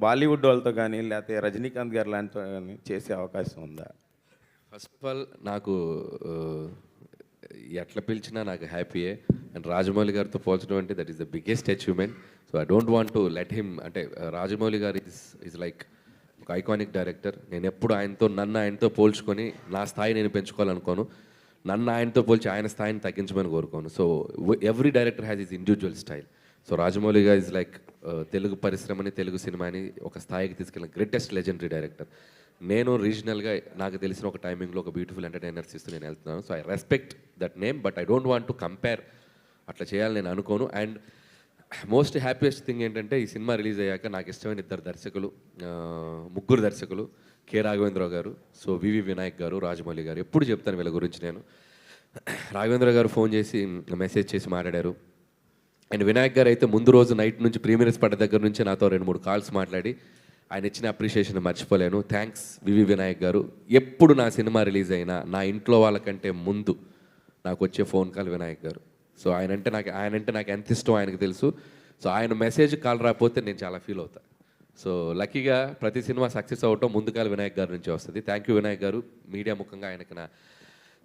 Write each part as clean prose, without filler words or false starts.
బాలీవుడ్ వాళ్ళతో కానీ లేకపోతే రజనీకాంత్ గారు లాంటితో కానీ చేసే అవకాశం ఉందా? ఫస్ట్ ఆఫ్ ఆల్ నాకు ఆ, ఎట్లా పిలిచినా నాకు హ్యాపీయే. అండ్ రాజమౌళి గారితో పోల్చడం అంటే that is the biggest achievement. So I don't want to let him, అంటే రాజమౌళి గారు ఈజ్ లైక్ ఒక ఐకానిక్ డైరెక్టర్. నేను ఎప్పుడు నన్ను ఆయనతో పోల్చుకొని నా స్థాయి నేను పెంచుకోవాలనుకోను. నన్ను ఆయనతో పోల్చి ఆయన స్థాయిని తగ్గించమని కోరుకోను. So every director has is individual style. So Rajamouli garu is like Telugu పరిశ్రమని, తెలుగు సినిమాని ఒక స్థాయికి తీసుకెళ్ళిన గ్రేటెస్ట్ లెజెండరీ డైరెక్టర్. నేను రీజనల్గా నాకు తెలిసిన ఒక టైమింగ్లో ఒక బ్యూటిఫుల్ ఎంటర్టైనర్స్ ఇస్తూ నేను వెళ్తున్నాను. So I respect that name, but I don't want to compare. అట్లా చేయాలని నేను అనుకోను. అండ్ మోస్ట్ హ్యాపీయెస్ట్ థింగ్ ఏంటంటే ఈ సినిమా రిలీజ్ అయ్యాక నాకు ఇష్టమైన ముగ్గురు దర్శకులు, కె రాఘవేంద్రరావు గారు, సో వివి వినాయక్ గారు, రాజమౌళి గారు. ఎప్పుడు చెప్తాను వీళ్ళ గురించి నేను. రాఘవేంద్ర గారు ఫోన్ చేసి మెసేజ్ చేసి మాట్లాడారు. అండ్ వినాయక్ గారు అయితే ముందు రోజు నైట్ నుంచి ప్రీమియర్స్ పడ్డ దగ్గర నుంచి నాతో 2-3 కాల్స్ మాట్లాడి ఆయన ఇచ్చిన అప్రిషియేషన్ మర్చిపోలేను. థ్యాంక్స్ వివి వినాయక్ గారు. ఎప్పుడు నా సినిమా రిలీజ్ అయినా నా ఇంట్లో వాళ్ళకంటే ముందు నాకు వచ్చే ఫోన్ కాల్ వినాయక్ గారు. సో ఆయనంటే నాకు ఎంత ఇష్టం ఆయనకు తెలుసు. సో ఆయన మెసేజ్ కాల్ రాకపోతే నేను చాలా ఫీల్ అవుతాను. సో లక్కీగా ప్రతి సినిమా సక్సెస్ అవటం ముందుకాల వినాయక్ గారి నుంచి వస్తుంది. థ్యాంక్ యూ వినాయక్ గారు. మీడియా ముఖంగా ఆయనకి నా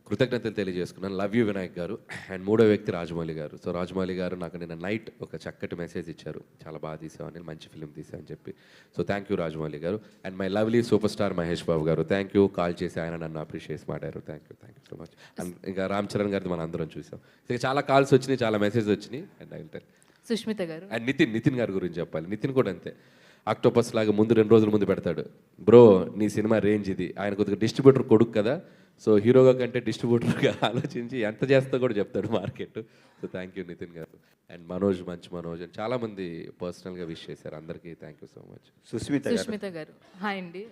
కృతజ్ఞతలు తెలియజేసుకున్నాను. లవ్ యూ వినాయక్ గారు. అండ్ మూడో వ్యక్తి రాజమౌళి గారు. సో రాజమౌళి గారు నాకు నిన్న నైట్ ఒక చక్కటి మెసేజ్ ఇచ్చారు, చాలా బాగా తీసామని, మంచి ఫిలిం తీసామని చెప్పి. So thank you Rajamouli garu. And my lovely super star Mahesh Babu garu, thank you. Call చేసి ఆయన నన్ను అప్రిషియేట్ మాడారు. Thank you so much. And ఇంకా రామ్ చరణ్ గారిది మనం అందరం చూసాం. ఇంకా చాలా కాల్స్ వచ్చినాయి, చాలా మెసేజ్ వచ్చినాయి. And I will tell Sushmita గారు. అండ్ నితిన్ గారి గురించి చెప్పాలి. నితిన్ కూడా అంతే. ఆక్టోపస్ లాగా 2 రోజుల ముందు పెడతాడు, బ్రో నీ సినిమా రేంజ్ ఇది. ఆయన కొద్దిగా డిస్ట్రిబ్యూటర్ కొడుకు కదా, సో హీరోగా కంటే డిస్ట్రిబ్యూటర్గా ఆలోచించి ఎంత చేస్తా కూడా చెప్తాడు market. So thank you Nitin గారు. అండ్ మంచి మనోజ్ అండ్ చాలామంది పర్సనల్గా విష్ చేశారు. అందరికీ thank you so much. Sushmita గారు హాయ్ అండి.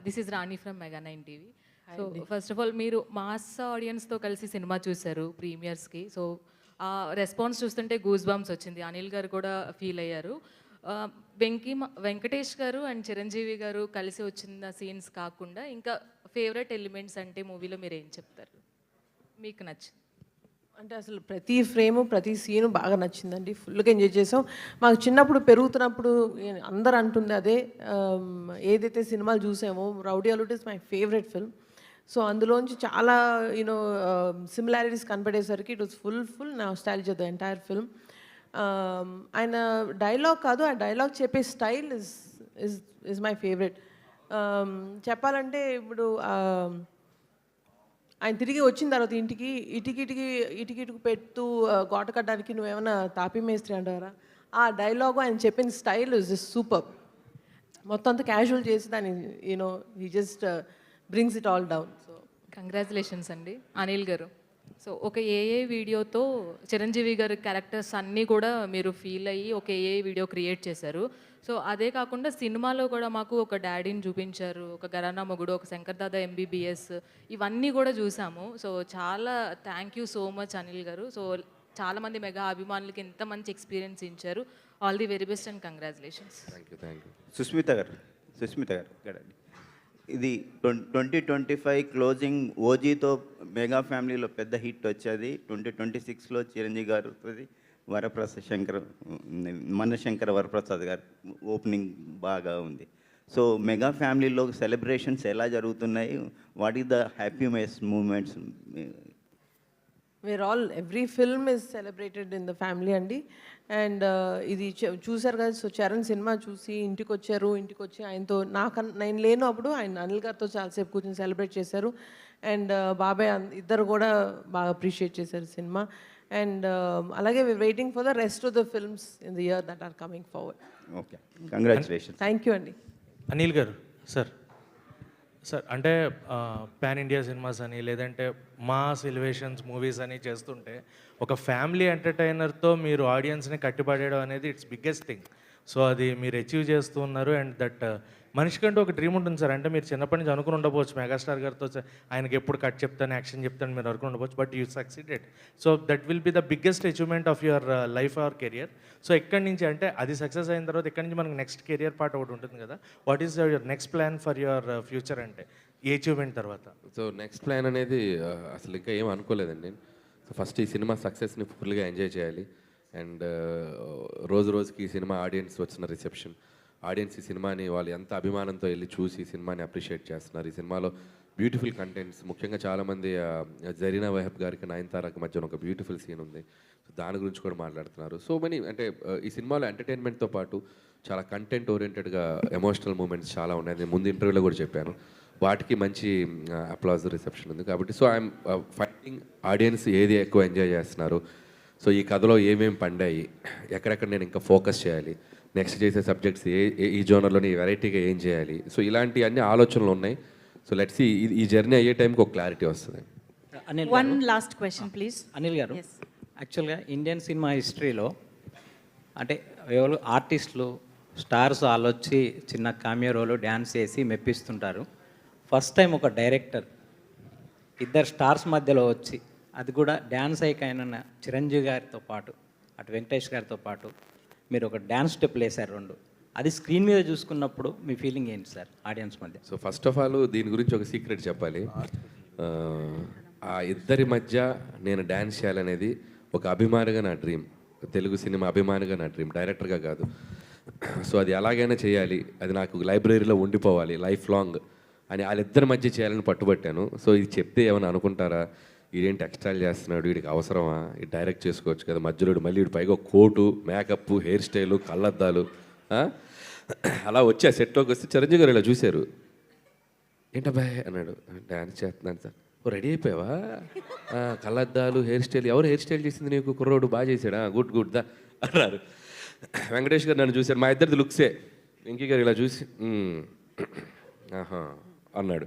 This is Rani from mega 9 TV. So first of all మీరు మాస్ ఆడియన్స్తో కలిసి సినిమా చూశారు ప్రీమియర్స్కి. సో ఆ రెస్పాన్స్ చూస్తుంటే గూస్ బంప్స్ వచ్చింది. అనిల్ గారు కూడా ఫీల్ అయ్యారు. వెంకటేష్ గారు అండ్ చిరంజీవి గారు కలిసి వచ్చిన సీన్స్ కాకుండా ఇంకా ఫేవరెట్ ఎలిమెంట్స్ అంటే మూవీలో మీరు ఏం చెప్తారు, మీకు నచ్చింది? అంటే అసలు ప్రతి ఫ్రేము ప్రతి సీను బాగా నచ్చిందండి. ఫుల్గా ఎంజాయ్ చేసాం. మాకు చిన్నప్పుడు పెరుగుతున్నప్పుడు అందరు అంటుంది అదే, ఏదైతే సినిమాలు చూసామో Rowdy Alludu is my favourite film. So అందులోంచి చాలా యూనో సిమిలారిటీస్ కనపడేసరికి it was full nostalgia the entire film. ఆయన డైలాగ్ కాదు, ఆ డైలాగ్ చెప్పే స్టైల్ ఇస్ మై ఫేవరెట్. చెప్పాలంటే ఇప్పుడు ఆయన తిరిగి వచ్చిన తర్వాత ఇటుకి పెడుతూ గోట కట్టడానికి నువ్వేమైనా తాపీ మేస్త్రి అంటారా, ఆ డైలాగు ఆయన చెప్పిన స్టైల్ ఇస్ జస్ట్ సూపర్. మొత్తం అంతా క్యాజువల్ చేసి దాన్ని you know he just brings it all down. So congratulations అండి అనిల్ గారు. సో ఒక ఏఏ వీడియోతో చిరంజీవి గారి క్యారెక్టర్స్ అన్నీ కూడా మీరు ఫీల్ అయ్యి ఒక ఏఏ వీడియో క్రియేట్ చేశారు. సో అదే కాకుండా సినిమాలో కూడా మాకు ఒక డాడీని చూపించారు, ఒక ఘరానా మొగుడు, ఒక శంకర్ దాదా ఎంబీబీఎస్, ఇవన్నీ కూడా చూసాము. సో చాలా thank you so much Anil గారు. సో చాలామంది మెగా అభిమానులకి ఎంత మంచి ఎక్స్పీరియన్స్ ఇచ్చారు. All the very best and congratulations. Thank you. Susmita గారు గడండి. ఇది 2025 క్లోజింగ్ ఓజీతో మెగా ఫ్యామిలీలో పెద్ద హిట్ వచ్చేది. 2026లో చిరంజీవి గారు మనశంకర వరప్రసాద్ గారు ఓపెనింగ్ బాగా ఉంది. సో మెగా ఫ్యామిలీలో సెలబ్రేషన్స్ ఎలా జరుగుతున్నాయి? What is the happiest moments? Every film is celebrated in the family అండి. అండ్ ఇది చూసారు కదా. సో చరణ్ సినిమా చూసి ఇంటికి వచ్చి ఆయనతో నేను లేను అప్పుడు ఆయన అనిల్ గారితో చాలాసేపు కూర్చొని సెలబ్రేట్ చేశారు. అండ్ బాబాయ్ ఇద్దరు కూడా బాగా అప్రిషియేట్ చేశారు సినిమా. అండ్ అలాగే waiting for the rest of the films in the year that are coming forward. Okay, congratulation. Thank you అండి. అనిల్ గారు సార్ అంటే పాన్ ఇండియా సినిమాస్ అని లేదంటే మాస్ ఎలివేషన్స్ మూవీస్ అని చేస్తుంటే ఒక ఫ్యామిలీ ఎంటర్టైనర్తో మీరు ఆడియన్స్ని కట్టిపడేయడం అనేది ఇట్స్ బిగ్గెస్ట్ థింగ్. సో అది మీరు అచీవ్ చేస్తూ ఉన్నారు. అండ్ దట్ మనిషికంటూ ఒక డ్రీమ్ ఉంటుంది సార్. అంటే మీరు చిన్నప్పటి నుంచి అనుకుని ఉండకపోవచ్చు మెగాస్టార్ గారితో ఆయనకి ఎప్పుడు కట్ చెప్తాను, యాక్షన్ చెప్తాను మీరు అనుకుని ఉండవచ్చు, but you succeeded. So that will be the biggest achievement of your life or career. So ఎక్కడి నుంచి అంటే అది సక్సెస్ అయిన తర్వాత ఎక్కడి నుంచి మనకి నెక్స్ట్ కెరియర్ పార్ట్ ఒకటి ఉంటుంది కదా, what is your next plan for your future అంటే ఈ అచీవ్మెంట్ తర్వాత? సో నెక్స్ట్ ప్లాన్ అనేది అసలు ఇంకా ఏం అనుకోలేదండి. సో ఫస్ట్ ఈ సినిమా సక్సెస్ని ఫుల్గా ఎంజాయ్ చేయాలి. అండ్ రోజుకి ఈ సినిమా ఆడియన్స్ వచ్చిన రిసెప్షన్, ఆడియన్స్ ఈ సినిమాని వాళ్ళు ఎంత అభిమానంతో వెళ్ళి చూసి ఈ సినిమాని అప్రిషియేట్ చేస్తున్నారు. ఈ సినిమాలో బ్యూటిఫుల్ కంటెంట్స్, ముఖ్యంగా చాలామంది జరీనా వహబ్ గారికి నయనతారకి మధ్యన ఒక బ్యూటిఫుల్ సీన్ ఉంది. సో దాని గురించి కూడా మాట్లాడుతున్నారు. సో మెనీ అంటే ఈ సినిమాలో ఎంటర్టైన్మెంట్తో పాటు చాలా కంటెంట్ ఓరియంటెడ్గా ఎమోషనల్ మూమెంట్స్ చాలా ఉన్నాయి. నేను ముందు ఇంటర్వ్యూలో కూడా చెప్పాను. వాటికి మంచి అప్లాజ్ రిసెప్షన్ ఉంది. కాబట్టి సో ఐఎమ్ ఫైటింగ్ ఆడియన్స్ ఏది ఎక్కువ ఎంజాయ్ చేస్తున్నారు, సో ఈ కథలో ఏమేమి పండాయి, ఎక్కడెక్కడ నేను ఇంకా ఫోకస్ చేయాలి, నెక్స్ట్ చేసే సబ్జెక్ట్స్ ఈ జోనర్లోని వెరైటీగా ఏం చేయాలి, సో ఇలాంటి అన్ని ఆలోచనలు ఉన్నాయి. సో లెట్స్ ఈ జర్నీ అయ్యే టైంకి ఒక క్లారిటీ వస్తుంది. అనిల్ వన్ గారు, లాస్ట్ క్వశ్చన్ ప్లీజ్. అనిల్ గారు, యాక్చువల్గా ఇండియన్ సినిమా హిస్టరీలో అంటే ఎవరు ఆర్టిస్టులు స్టార్స్ వాళ్ళు వచ్చి చిన్న కామియో రోలు డ్యాన్స్ చేసి మెప్పిస్తుంటారు. ఫస్ట్ టైం ఒక డైరెక్టర్ ఇద్దరు స్టార్స్ మధ్యలో వచ్చి, అది కూడా డ్యాన్స్ ఐకాన్ చిరంజీవి గారితో పాటు అటు వెంకటేష్ గారితో పాటు మీరు ఒక డ్యాన్స్ స్టెప్ వేశారు రెండు. అది స్క్రీన్ మీద చూసుకున్నప్పుడు మీ ఫీలింగ్ ఏంటి సార్ ఆడియన్స్ మధ్య? సో ఫస్ట్ ఆఫ్ ఆల్ దీని గురించి ఒక సీక్రెట్ చెప్పాలి. ఆ ఇద్దరి మధ్య నేను డ్యాన్స్ చేయాలనేది ఒక అభిమానిగా నా డ్రీమ్, తెలుగు సినిమా అభిమానిగా నా డ్రీమ్, డైరెక్టర్గా కాదు. సో అది ఎలాగైనా చేయాలి, అది నాకు లైబ్రరీలో ఉండిపోవాలి లైఫ్ లాంగ్ అని వాళ్ళిద్దరి మధ్య చేయాలని పట్టుబట్టాను. సో ఇది చెప్తే ఏమైనా అనుకుంటారా, వీడేంటి ఎక్స్ట్రాలు చేస్తున్నాడు, వీడికి అవసరమా, ఇది డైరెక్ట్ చేసుకోవచ్చు కదా, మధ్యలో మళ్ళీ వీడి పైగా కోటు, మేకప్, హెయిర్ స్టైలు, కళ్ళద్దాలు, అలా వచ్చి ఆ సెట్లోకి వస్తే చిరంజీవి గారు ఇలా చూశారు. ఏంటబ్బాయ్ అన్నాడు. డాన్స్ చేస్తున్నాను సార్. ఓ రెడీ అయిపోయావా, కళ్ళద్దాలు, హెయిర్ స్టైల్, ఎవరు హెయిర్ స్టైల్ చేసింది నీకు, కుర్రోడు బాగా చేశాడా, గుడ్ గుడ్ దా అన్నారు. వెంకటేష్ గారు నన్ను చూశారు, మా ఇద్దరిది లుక్సే. వెంకీ గారు ఇలా చూసి ఆహా అన్నాడు.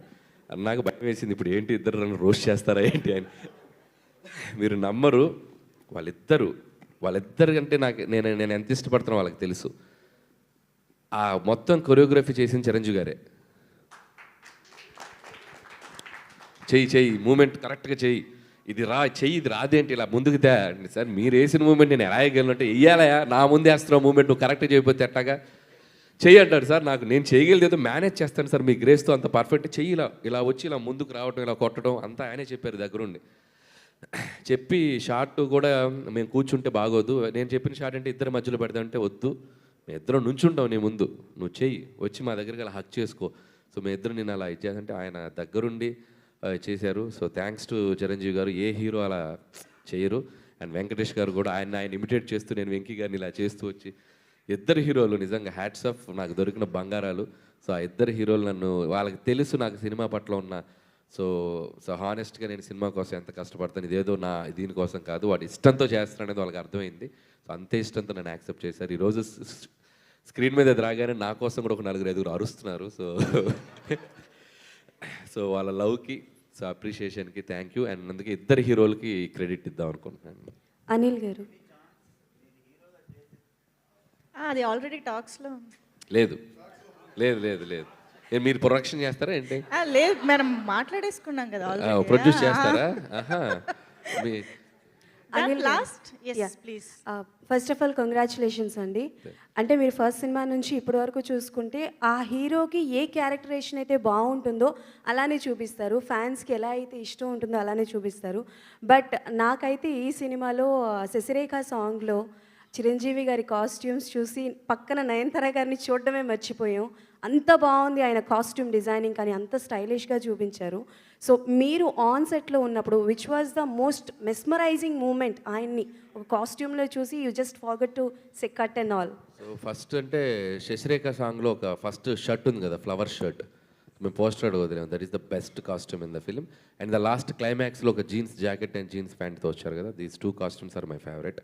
నాకు భయం వేసింది, ఇప్పుడు ఏంటి ఇద్దరు నన్ను రోస్ట్ చేస్తారా ఏంటి అని. మీరు నమ్మరు, వాళ్ళిద్దరు అంటే నేను ఎంత ఇష్టపడుతున్నా వాళ్ళకి తెలుసు. ఆ మొత్తం కొరియోగ్రఫీ చేసిన చిరంజీవి గారే. చెయ్యి మూమెంట్ కరెక్ట్గా చెయ్యి, ఇది ఇది రాదేంటి, ఇలా ముందుకు తే అంటే, సార్ మీరు వేసిన మూమెంట్ నేను ఎలా వేయగలను అంటే, వెయ్యాలయా నా ముందు వేస్తున్నావు మూమెంట్, నువ్వు కరెక్ట్గా చేయకపోతే ఎట్టాగా చెయ్యి అంటాడు. సార్ నేను చేయగలిగేదో మేనేజ్ చేస్తాను సార్, మీ గ్రేస్తో అంత పర్ఫెక్ట్ చెయ్యి, ఇలా వచ్చి ఇలా ముందుకు రావటం, ఇలా కొట్టడం అంతా ఆయనే చెప్పారు దగ్గరుండి. చెప్పి షార్ట్ కూడా మేము కూర్చుంటే బాగోదు, నేను చెప్పిన షార్ట్ అంటే ఇద్దరు మధ్యలో పెడదామంటే వద్దు, మేము ఇద్దరం నుంచుంటాం నీ ముందు, నువ్వు చెయ్యి, వచ్చి మా దగ్గరికి అలా హక్ చేసుకో. సో మేము ఇద్దరు నేను అలా ఇచ్చేదంటే ఆయన దగ్గరుండి చేశారు. సో థ్యాంక్స్ టు చిరంజీవి గారు. ఏ హీరో అలా చేయరు. అండ్ వెంకటేష్ గారు కూడా ఆయన ఇమిటేట్ చేస్తూ నేను వెంకీ గారిని ఇలా చేస్తూ వచ్చి, ఇద్దరు హీరోలు నిజంగా హ్యాట్స్ ఆఫ్, నాకు దొరికిన బంగారాలు. సో ఆ ఇద్దరు హీరోలు నన్ను, వాళ్ళకి తెలుసు నాకు సినిమా పట్ల ఉన్న, సో హానెస్ట్గా నేను సినిమా కోసం ఎంత కష్టపడతాను, ఇదేదో నా దీనికోసం కాదు, వాటి ఇష్టంతో చేస్తాను అనేది వాళ్ళకి అర్థమైంది. సో అంతే ఇష్టంతో నన్ను యాక్సెప్ట్ చేశారు. ఈరోజు స్క్రీన్ మీద అది రాగానే నా కోసం కూడా ఒక 4-5 అరుస్తున్నారు. సో వాళ్ళ లవ్కి, సో అప్రిషియేషన్కి థ్యాంక్ యూ. అండ్ అందుకే ఇద్దరు హీరోలకి క్రెడిట్ ఇద్దాం అనుకుంటున్నాను. అనిల్ గారు, అది ఆల్రెడీ టాక్స్లో లేదు మీరు ప్రొడక్షన్ చేస్తారా ఏంటి, లేదు, మనం మాట్లాడేసుకున్నాం కదా ప్రొడ్యూస్ చేస్తారా? ఆహా last. Yes please. First of all congratulations అండి. అంటే మీరు ఫస్ట్ సినిమా నుంచి ఇప్పటి వరకు చూసుకుంటే ఆ హీరోకి ఏ క్యారెక్టరేషన్ అయితే బాగుంటుందో అలానే చూపిస్తారు, ఫ్యాన్స్కి ఎలా అయితే ఇష్టం ఉంటుందో అలానే చూపిస్తారు. బట్ నాకైతే ఈ సినిమాలో శశిరేఖ సాంగ్లో చిరంజీవి గారి కాస్ట్యూమ్స్ చూసి పక్కన నయనతార గారిని చూడడమే మర్చిపోయాం. అంత బాగుంది ఆయన కాస్ట్యూమ్ డిజైనింగ్, కానీ అంత స్టైలిష్గా చూపించారు. సో మీరు ఆన్ సెట్లో ఉన్నప్పుడు which was the most mesmerising moment ఆయన్ని ఒక కాస్ట్యూమ్లో చూసి you just forget to say cut and all? So first అంటే శశిరేఖ సాంగ్లో ఒక ఫస్ట్ షర్ట్ ఉంది కదా, ఫ్లవర్ షర్ట్, మేము పోస్టర్ వదిలేము, that is the best costume in the film. And the last క్లైమాక్స్లో ఒక జీన్స్ జాకెట్ అండ్ జీన్స్ ప్యాంట్తో వచ్చారు కదా, these 2 costumes are my favourite.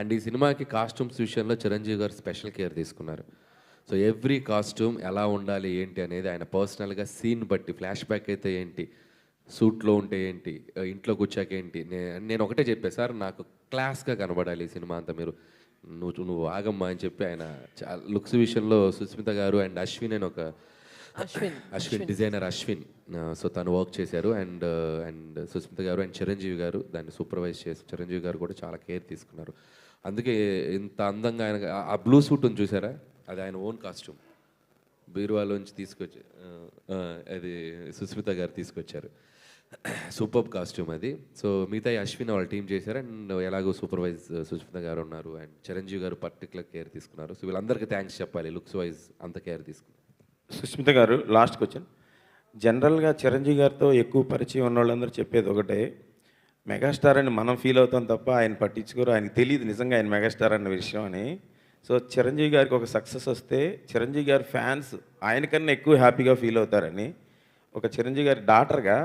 And ఈ సినిమాకి కాస్ట్యూమ్స్ విషయంలో చిరంజీవి గారు స్పెషల్ కేర్ తీసుకున్నారు. సో ఎవ్రీ కాస్ట్యూమ్ ఎలా ఉండాలి ఏంటి అనేది ఆయన పర్సనల్గా సీన్ బట్టి, ఫ్లాష్ బ్యాక్ అయితే ఏంటి, సూట్లో ఉంటే ఏంటి, ఇంట్లో కూర్చాక ఏంటి, నేను ఒకటే చెప్పాను, సార్ నాకు క్లాస్గా కనబడాలి ఈ సినిమా అంతా, మీరు నువ్వు ఆగమ్మా అని చెప్పి ఆయన లుక్స్ విషయంలో సుస్మిత గారు అండ్ అశ్విన్ అని ఒక అశ్విన్ డిజైనర్ అశ్విన్, సో తను వర్క్ చేశారు. అండ్ సుస్మిత గారు అండ్ చిరంజీవి గారు దాన్ని సూపర్వైజ్ చేసి, చిరంజీవి గారు కూడా చాలా కేర్ తీసుకున్నారు. అందుకే ఇంత అందంగా ఆయన ఆ బ్లూ సూట్ ఉంది చూసారా, అది ఆయన ఓన్ కాస్ట్యూమ్, బీరువాలోంచి తీసుకొచ్చి అది సుస్మిత గారు తీసుకొచ్చారు. సూపర్ కాస్ట్యూమ్ అది. సో మిగతా అశ్విన్ వాళ్ళ టీం చేశారు. అండ్ ఎలాగో సూపర్వైజ్ సుష్మిత గారు ఉన్నారు అండ్ చిరంజీవి గారు పర్టికులర్ కేర్ తీసుకున్నారు. సో వీళ్ళందరికీ థ్యాంక్స్ చెప్పాలి, లుక్స్ వైజ్ అంత కేర్ తీసుకున్నారు. సుష్మిత గారు లాస్ట్ క్వశ్చన్. జనరల్గా చిరంజీవి గారితో ఎక్కువ పరిచయం ఉన్న వాళ్ళందరూ చెప్పేది ఒకటే, మెగాస్టార్ అని మనం ఫీల్ అవుతాం తప్ప ఆయన పట్టించుకోరు, ఆయనకి తెలియదు నిజంగా ఆయన మెగాస్టార్ అన్న విషయం అని. సో చిరంజీవి గారికి ఒక సక్సెస్ వస్తే చిరంజీవి గారి ఫ్యాన్స్ ఆయనకన్నా ఎక్కువ హ్యాపీగా ఫీల్ అవుతారని, ఒక చిరంజీవి గారి డాటర్గా,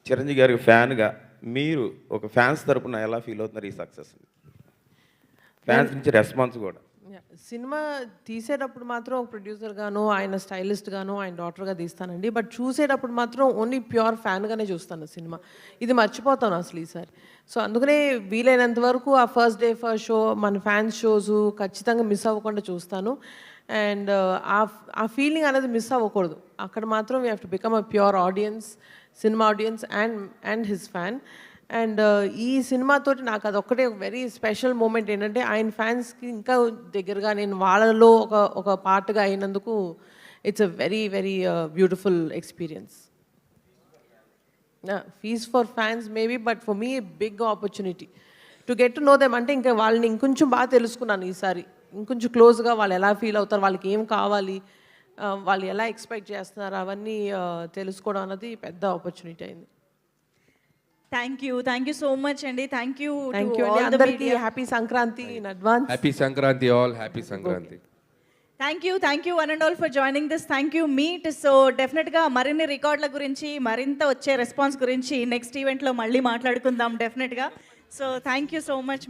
చిరంజీవి గారికి ఫ్యాన్గా మీరు ఒక ఫ్యాన్స్ తరపున ఎలా ఫీల్ అవుతున్నారు ఈ సక్సెస్? ఫ్యాన్స్ నుంచి రెస్పాన్స్ కూడా. సినిమా తీసేటప్పుడు మాత్రం ఒక ప్రొడ్యూసర్ గాను, ఆయన స్టైలిస్ట్ గాను, ఆయన డాటర్గా తీస్తానండి. బట్ చూసేటప్పుడు మాత్రం ఓన్లీ ప్యూర్ ఫ్యాన్గానే చూస్తాను సినిమా. ఇది మర్చిపోతాను అసలు ఈసారి. సో అందుకనే వీలైనంత వరకు ఆ ఫస్ట్ డే ఫస్ట్ షో, మన ఫ్యాన్స్ షోస్ ఖచ్చితంగా మిస్ అవ్వకుండా చూస్తాను. అండ్ ఆ ఫీలింగ్ అనేది మిస్ అవ్వకూడదు. అక్కడ మాత్రం we have to become a pure audience, cinema audience and his fan. And ఈ సినిమాతోటి నాకు అదొక్కటే ఒక వెరీ స్పెషల్ మూమెంట్ ఏంటంటే, ఆయన ఫ్యాన్స్కి ఇంకా దగ్గరగా నేను వాళ్ళలో ఒక పార్ట్గా అయినందుకు it's a very very beautiful experience. Fees for fans maybe, but for me big opportunity to get to know them. అంటే ఇంకా వాళ్ళని ఇంకొంచెం బాగా తెలుసుకున్నాను ఈసారి, ఇంకొంచెం క్లోజ్గా వాళ్ళు ఎలా ఫీల్ అవుతారు, వాళ్ళకి ఏం కావాలి, వాళ్ళు ఎలా ఎక్స్పెక్ట్ చేస్తున్నారు, అవన్నీ తెలుసుకోవడం అన్నది పెద్ద ఆపర్చునిటీ అయింది. థ్యాంక్ యూ సో మచ్ అండి. థ్యాంక్ యూ అండి అందరికీ. Happy Sankranti in advance. Happy Sankranti all, happy Sankranti. Thank you one and all for joining this. Thank you meet. So డెఫినెట్గా మరిన్ని రికార్డుల గురించి, మరింత వచ్చే రెస్పాన్స్ గురించి నెక్స్ట్ ఈవెంట్లో మళ్ళీ మాట్లాడుకుందాం డెఫినెట్గా. So thank you so much.